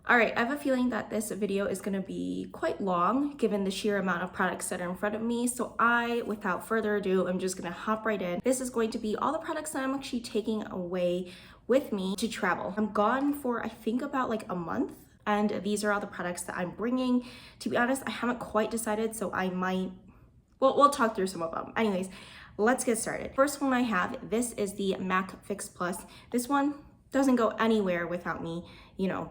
All right, I have a feeling that this video is gonna be quite long given the sheer amount of products that are in front of me. So without further ado, I'm just gonna hop right in. This is going to be all the products that I'm actually taking away with me to travel. I'm gone for, I think, about like a month. And these are all the products that I'm bringing. To be honest, I haven't quite decided, so I might, well, we'll talk through some of them. Anyways, let's get started. First one I have, this is the MAC Fix Plus. This one doesn't go anywhere without me,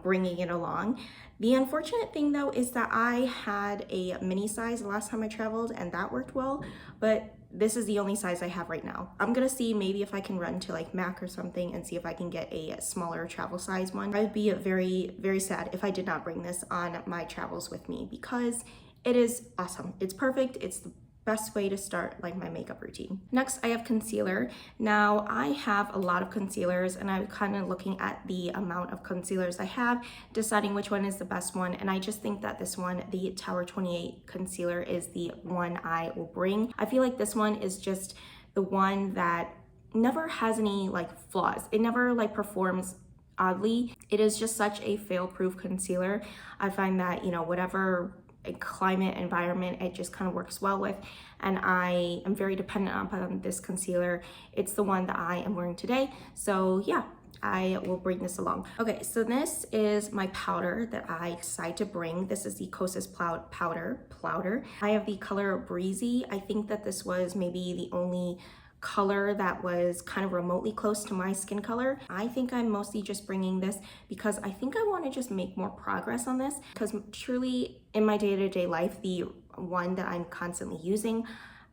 bringing it along. The unfortunate thing though is that I had a mini size the last time I traveled and that worked well, but this is the only size I have right now. I'm gonna see maybe if I can run to like MAC or something and see if I can get a smaller travel size one. I'd be very, very sad if I did not bring this on my travels with me because it is awesome. It's perfect. It's the best way to start like my makeup routine. Next, I have concealer. Now I have a lot of concealers and I'm kind of looking at the amount of concealers I have, deciding which one is the best one. And I just think that this one, the Tower 28 concealer, is the one I will bring. I feel like this one is just the one that never has any like flaws. It never like performs oddly. It is just such a fail-proof concealer. I find that, whatever a climate environment it just kind of works well with, and I am very dependent upon this concealer. It's the one that I am wearing today, so yeah, I will bring this along. Okay, so this is my powder that I decided to bring. This is the KOSAS powder. I have the color Breezy. I think that this was maybe the only color that was kind of remotely close to my skin color. I think I'm mostly just bringing this because I think I want to just make more progress on this, because truly in my day-to-day life, the one that I'm constantly using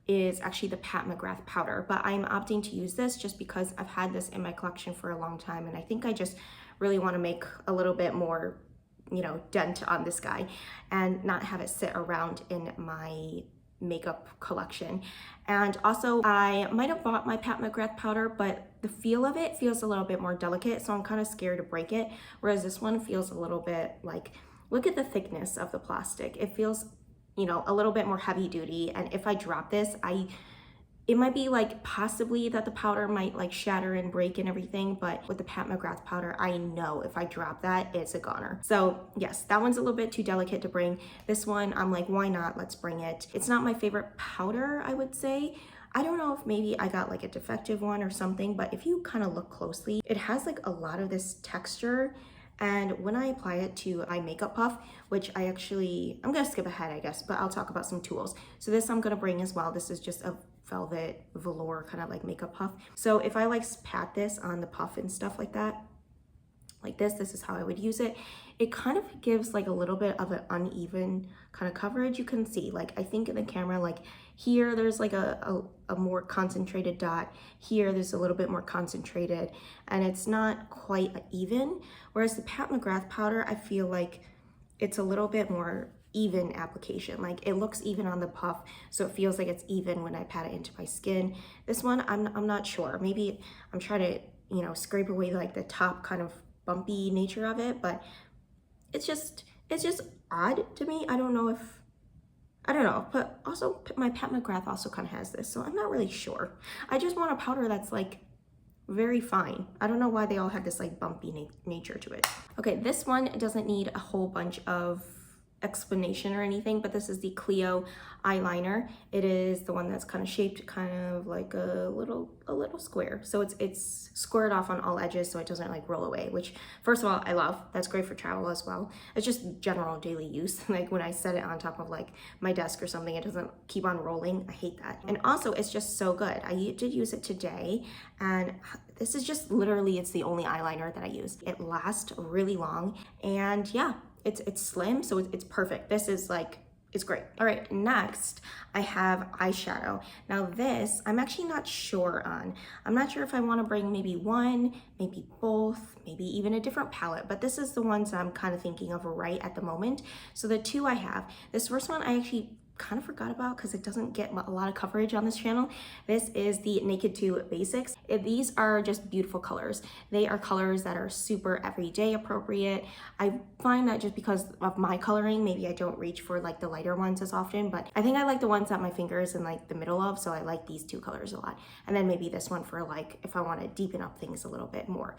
is actually the Pat McGrath powder, but I'm opting to use this just because I've had this in my collection for a long time and I think I just really want to make a little bit more dent on this guy and not have it sit around in my makeup collection. And also I might have bought my Pat McGrath powder, but the feel of it feels a little bit more delicate, so I'm kind of scared to break it, whereas this one feels a little bit like, look at the thickness of the plastic. It feels a little bit more heavy duty, and if I drop this, it might be like possibly that the powder might like shatter and break and everything, but with the Pat McGrath powder, I know if I drop that, it's a goner. So yes, that one's a little bit too delicate to bring. This one, I'm like, why not? Let's bring it. It's not my favorite powder, I would say. I don't know if maybe I got like a defective one or something, but if you kind of look closely, it has like a lot of this texture. And when I apply it to my makeup puff, which I'm gonna skip ahead, I guess, but I'll talk about some tools. So this I'm gonna bring as well. This is just a velvet velour kind of like makeup puff. So if I like pat this on the puff and stuff like that, like this is how I would use it. It kind of gives like a little bit of an uneven kind of coverage. You can see, like, I think in the camera, like here there's like a more concentrated dot. Here there's a little bit more concentrated, and it's not quite even. Whereas the Pat McGrath powder, I feel like it's a little bit more even application. Like it looks even on the puff, so it feels like it's even when I pat it into my skin. This one, I'm not sure. Maybe I'm trying to, scrape away like the top kind of bumpy nature of it, but it's just odd to me. I don't know, but also my Pat McGrath also kind of has this, so I'm not really sure. I just want a powder that's like very fine. I don't know why they all have this like bumpy nature to it. Okay, this one doesn't need a whole bunch of explanation or anything, but this is the CLIO eyeliner. It is the one that's kind of shaped kind of like a little square, so it's squared off on all edges so it doesn't like roll away, which first of all I love. That's great for travel as well. It's just general daily use. Like when I set it on top of like my desk or something, it doesn't keep on rolling. I hate that. And also it's just so good. I did use it today, and this is just literally, it's the only eyeliner that I use. It lasts really long, and yeah, it's slim, so it's perfect. This is like, it's great. All right, next I have eyeshadow. Now this, I'm actually not sure on. I'm not sure if I want to bring maybe one, maybe both, maybe even a different palette, but this is the ones I'm kind of thinking of right at the moment. So the two I have, this first one I actually kind of forgot about because it doesn't get a lot of coverage on this channel. This is the Naked 2 Basics. These are just beautiful colors. They are colors that are super everyday appropriate. I find that just because of my coloring, maybe I don't reach for like the lighter ones as often, but I think I like the ones that my fingers in like the middle of, so I like these two colors a lot. And then maybe this one for like if I want to deepen up things a little bit more.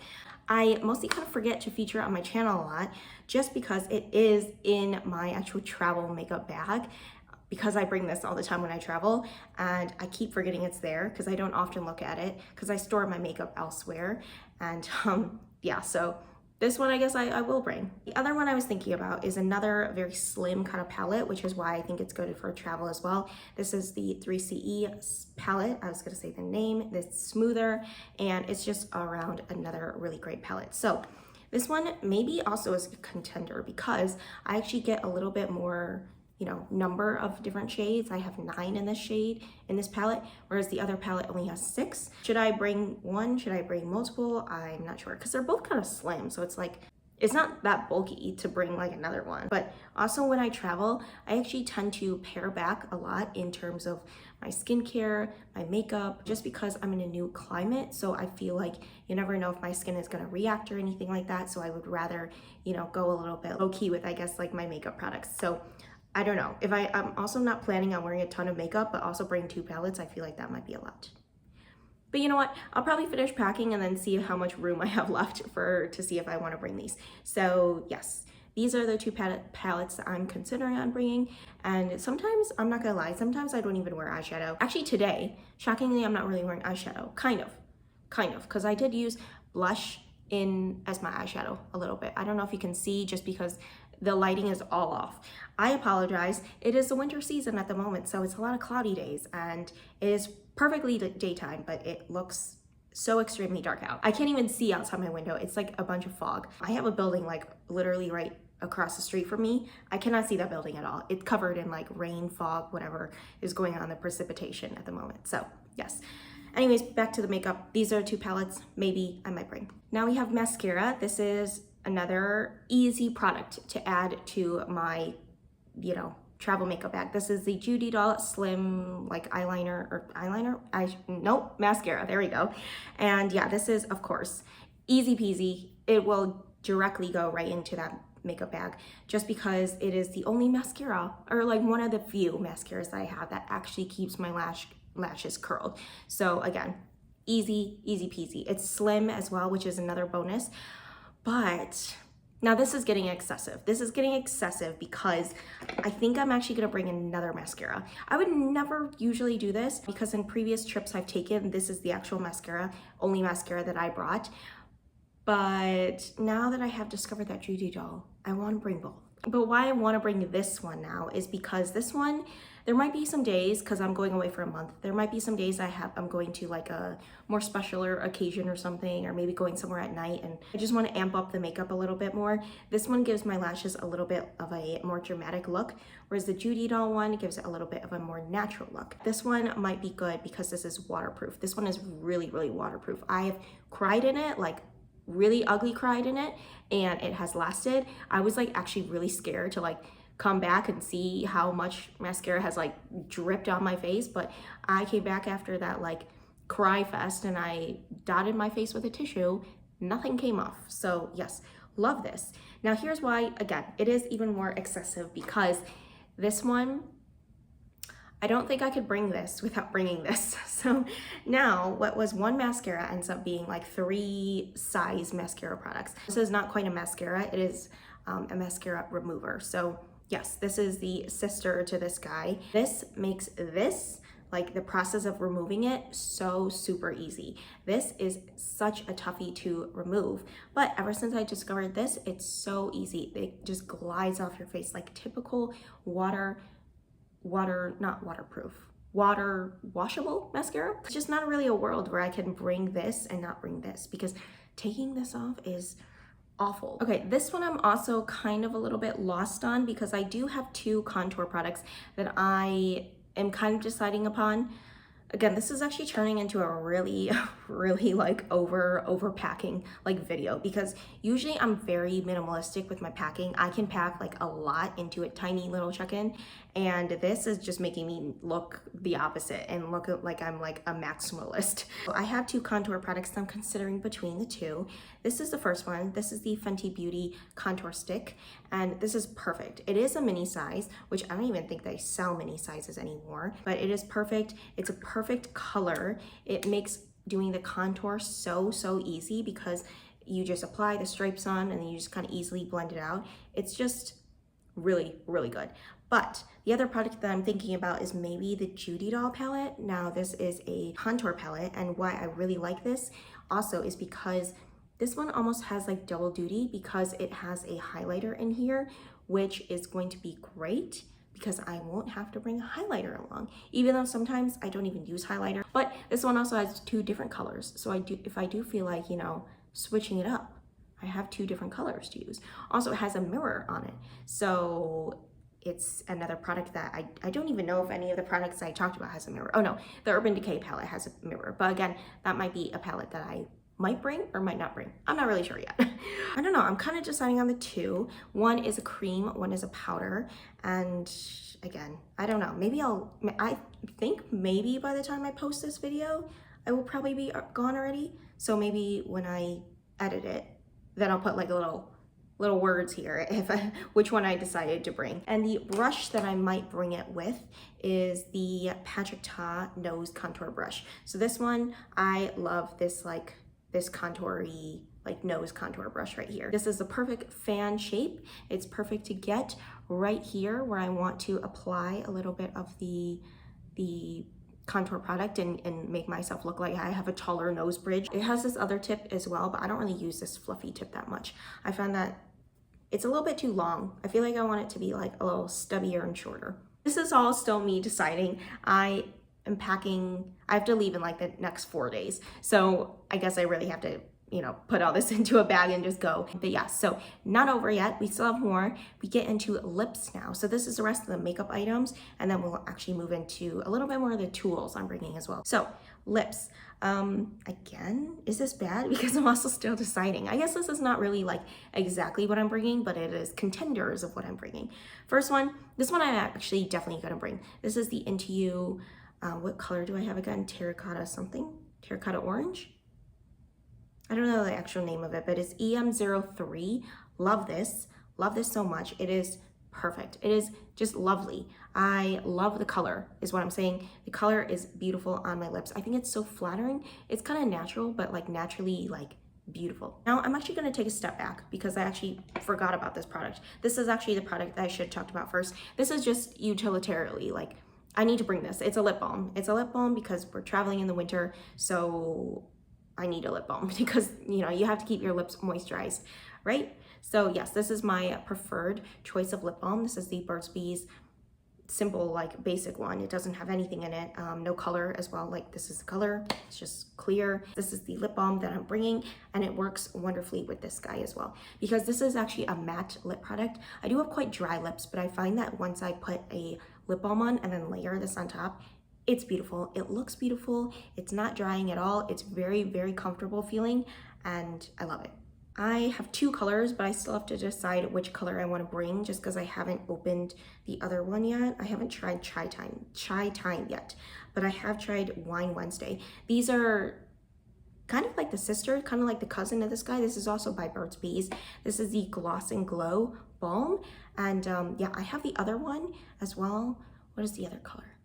I mostly kind of forget to feature it on my channel a lot just because it is in my actual travel makeup bag, because I bring this all the time when I travel, and I keep forgetting it's there because I don't often look at it because I store my makeup elsewhere. And yeah, so this one I guess I will bring. The other one I was thinking about is another very slim kind of palette, which is why I think it's good for travel as well. This is the 3CE palette. I was gonna say the name. It's smoother, and it's just around another really great palette. So this one maybe also is a contender because I actually get a little bit more, you know, number of different shades. I have 9 in this shade, in this palette, whereas the other palette only has 6. Should I bring one? Should I bring multiple? I'm not sure, because they're both kind of slim, so it's like, it's not that bulky to bring like another one. But also when I travel, I actually tend to pare back a lot in terms of my skincare, my makeup, just because I'm in a new climate. So I feel like you never know if my skin is gonna react or anything like that. So I would rather, you know, go a little bit low key with, I guess, like my makeup products. So I don't know. If I'm also not planning on wearing a ton of makeup, but also bring 2 palettes, I feel like that might be a lot. But you know what? I'll probably finish packing and then see how much room I have left to see if I want to bring these. So yes, these are the 2 palettes that I'm considering on bringing. And sometimes, I'm not gonna lie, sometimes I don't even wear eyeshadow. Actually today, shockingly, I'm not really wearing eyeshadow. Kind of, because I did use blush as my eyeshadow a little bit. I don't know if you can see just because the lighting is all off. I apologize. It is the winter season at the moment, so it's a lot of cloudy days, and it is perfectly daytime, but it looks so extremely dark out. I can't even see outside my window. It's like a bunch of fog. I have a building like literally right across the street from me. I cannot see that building at all. It's covered in like rain, fog, whatever is going on, the precipitation at the moment. So yes. Anyways, back to the makeup. These are 2 palettes maybe I might bring. Now we have mascara. This is another easy product to add to my, you know, travel makeup bag. This is the JUDYDOLL Slim like mascara. There we go. And yeah, this is of course easy peasy. It will directly go right into that makeup bag just because it is the only mascara, or like one of the few mascaras that I have that actually keeps my lashes curled. So again, easy peasy. It's slim as well, which is another bonus. But now this is getting excessive. This is getting excessive because I think I'm actually gonna bring another mascara. I would never usually do this because in previous trips I've taken, this is the actual mascara, only mascara that I brought. But now that I have discovered that JUDYDOLL, I wanna bring both. But why I wanna bring this one now is because this one, there might be some days, because I'm going away for a month, there might be some days I'm going to like a more special occasion or something, or maybe going somewhere at night, and I just want to amp up the makeup a little bit more. This one gives my lashes a little bit of a more dramatic look, whereas the JUDYDOLL one gives it a little bit of a more natural look. This one might be good because this is waterproof. This one is really waterproof. I have cried in it, like really ugly cried in it, and it has lasted. I was like actually really scared to like come back and see how much mascara has like dripped on my face, but I came back after that like cry fest and I dotted my face with a tissue. Nothing came off. So yes, love this. Now here's why, again, it is even more excessive, because this one, I don't think I could bring this without bringing this. So now what was one mascara ends up being like 3 size mascara products. This is not quite a mascara, it is a mascara remover. So yes, this is the sister to this guy. This makes this, like the process of removing it, so super easy. This is such a toughie to remove, but ever since I discovered this, it's so easy. It just glides off your face like typical water washable mascara. It's just not really a world where I can bring this and not bring this, because taking this off is awful. Okay, this one I'm also kind of a little bit lost on, because I do have 2 contour products that I am kind of deciding upon. Again, this is actually turning into a really really like overpacking like video, because usually I'm very minimalistic with my packing. I can pack like a lot into a tiny little check-in, and this is just making me look the opposite and look like I'm like a maximalist. So I have 2 contour products that I'm considering between the two. This is the first one. This is the Fenty Beauty Contour Stick, and this is perfect. It is a mini size, which I don't even think they sell mini sizes anymore, but it is perfect. It's a perfect color. It makes doing the contour so easy, because you just apply the stripes on and then you just kind of easily blend it out. It's just really good. But the other product that I'm thinking about is maybe the JUDYDOLL palette. Now this is a contour palette, and why I really like this also is because this one almost has like double duty, because it has a highlighter in here, which is going to be great because I won't have to bring a highlighter along, even though sometimes I don't even use highlighter. But this one also has 2 different colors, so if I do feel like, you know, switching it up, I have 2 different colors to use. Also, it has a mirror on it, so it's another product that I don't even know if any of the products I talked about has a mirror. Oh no, the Urban Decay palette has a mirror, but again, that might be a palette that I might bring or might not bring. I'm not really sure yet. I don't know, I'm kind of deciding on the 2. One is a cream, one is a powder, and again, I don't know, maybe I think maybe by the time I post this video, I will probably be gone already. So maybe when I edit it, then I'll put like a little words here which one I decided to bring. And the brush that I might bring it with is the Patrick Ta Nose Contour Brush. So this one, I love this this contour-y like nose contour brush right here. This is the perfect fan shape. It's perfect to get right here where I want to apply a little bit of the contour product and make myself look like I have a taller nose bridge. It has this other tip as well, but I don't really use this fluffy tip that much. I found that it's a little bit too long. I feel like I want it to be like a little stubbier and shorter. This is all still me deciding. I am packing, I have to leave in like the next 4 days. So I guess I really have to, you know, put all this into a bag and just go. But yeah, so not over yet. We still have more. We get into lips now. So this is the rest of the makeup items, and then we'll actually move into a little bit more of the tools I'm bringing as well. So lips. Again, is this bad? Because I'm also still deciding. I guess this is not really like exactly what I'm bringing, but it is contenders of what I'm bringing. First one, this one I'm actually definitely gonna bring. This is the Into You, what color do I have again? Terracotta something? Terracotta orange? I don't know the actual name of it, but it's EM03. Love this so much. It is perfect. It is just lovely. I love the color is what I'm saying. The color is beautiful on my lips. I think it's so flattering. It's kind of natural, but like naturally like beautiful. Now I'm actually going to take a step back because I actually forgot about this product. This is actually the product that I should have talked about first. This is just utilitarily, like I need to bring this. It's a lip balm. It's a lip balm because we're traveling in the winter, so I need a lip balm because, you know, you have to keep your lips moisturized, right? So yes, this is my preferred choice of lip balm. This is the BURT'S simple, like basic one. It doesn't have anything in it, no color as well. Like this is the color, it's just clear. This is the lip balm that I'm bringing, and it works wonderfully with this guy as well, because this is actually a matte lip product. I do have quite dry lips, but I find that once I put a lip balm on and then layer this on top, it's beautiful. It looks beautiful. It's not drying at all. It's very comfortable feeling, and I love it. I have 2 colors, but I still have to decide which color I want to bring just because I haven't opened the other one yet. I haven't tried Chai Time yet, but I have tried Wine Wednesday. These are kind of like the sister, kind of like the cousin of this guy. This is also by BURT'S. This is the Gloss and Glow Balm, and yeah, I have the other one as well. What is the other color?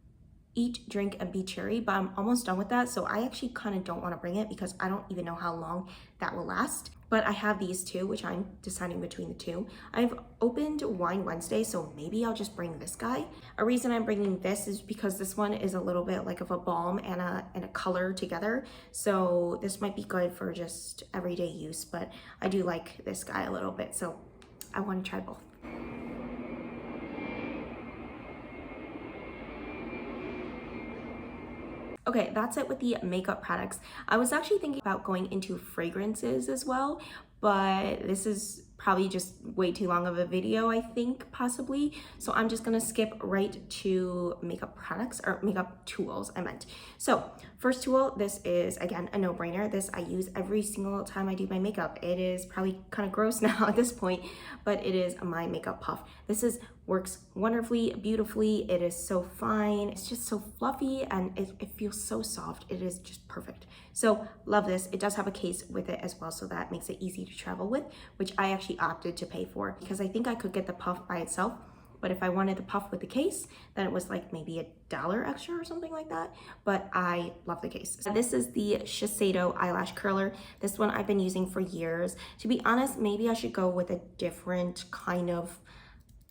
Eat, Drink, and Be Cherry, but I'm almost done with that, so I actually kind of don't want to bring it because I don't even know how long that will last. But I have these 2, which I'm deciding between the 2. I've opened Wine Wednesday, so maybe I'll just bring this guy. A reason I'm bringing this is because this one is a little bit like of a balm and a color together, so this might be good for just everyday use, but I do like this guy a little bit, so I want to try both. Okay, that's it with the makeup products. I was actually thinking about going into fragrances as well, but this is probably just way too long of a video, I think, possibly. So I'm just gonna skip right to makeup products, or makeup tools, I meant. So first tool, this is, again, a no-brainer. This I use every single time I do my makeup. It is probably kind of gross now at this point, but it is my makeup puff. This works wonderfully, beautifully. It is so fine. It's just so fluffy, and it feels so soft. It is just perfect. So love this. It does have a case with it as well, so that makes it easy to travel with, which I actually opted to pay for because I think I could get the puff by itself, but if I wanted the puff with the case, then it was like maybe $1 extra or something like that. But I love the case. So this is the Shiseido eyelash curler. This one I've been using for years. To be honest, maybe I should go with a different kind of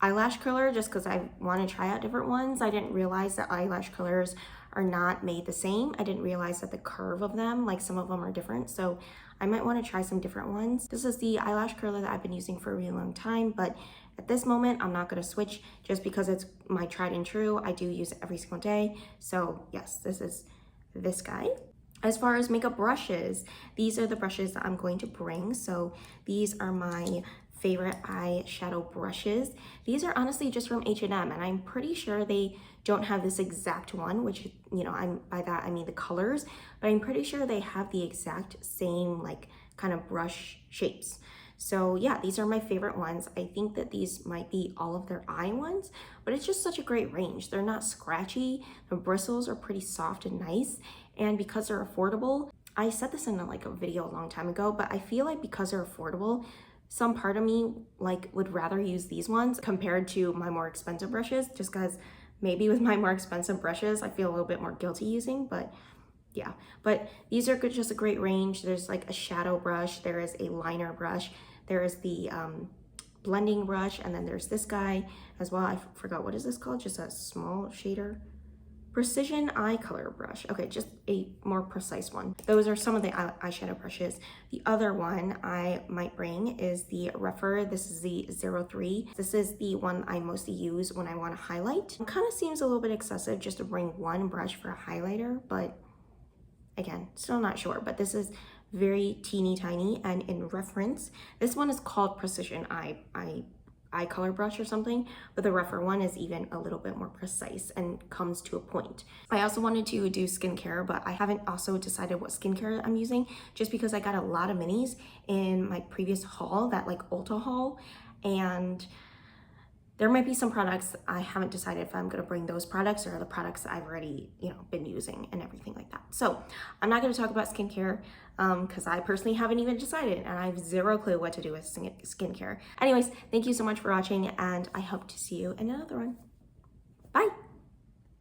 eyelash curler just because I want to try out different ones. I didn't realize that eyelash curlers are not made the same. I didn't realize that the curve of them, like some of them are different. So I might want to try some different ones. This is the eyelash curler that I've been using for a really long time, but at this moment, I'm not going to switch just because it's my tried and true. I do use it every single day. So yes, this is this guy. As far as makeup brushes, these are the brushes that I'm going to bring. So these are my favorite eyeshadow brushes. These are honestly just from H&M, and I'm pretty sure they don't have this exact one, which, you know, by that I mean the colors, but I'm pretty sure they have the exact same like kind of brush shapes. So yeah, these are my favorite ones. I think that these might be all of their eye ones, but it's just such a great range. They're not scratchy. The bristles are pretty soft and nice, and because they're affordable, I said this in like a video a long time ago, but I feel like because they're affordable, some part of me like would rather use these ones compared to my more expensive brushes, just because maybe with my more expensive brushes I feel a little bit more guilty using, but yeah. But these are just a great range. There's like a shadow brush, there is a liner brush, there is the blending brush, and then there's this guy as well. I forgot, what is this called? Just a small shader. Precision eye color brush. Okay, just a more precise one. Those are some of the eyeshadow brushes. The other one I might bring is the Rephr. This is the 03. This is the one I mostly use when I want to highlight. It kind of seems a little bit excessive just to bring one brush for a highlighter, but again, still not sure. But this is very teeny tiny, and in reference, this one is called Precision Eye color brush or something, but the Rephr one is even a little bit more precise and comes to a point. I also wanted to do skincare, but I haven't also decided what skincare I'm using, just because I got a lot of minis in my previous haul, that like Ulta haul, and there might be some products I haven't decided if I'm going to bring those products or the products that I've already, you know, been using and everything like that. So I'm not going to talk about skincare because I personally haven't even decided, and I have zero clue what to do with skincare. Anyways, thank you so much for watching, and I hope to see you in another one.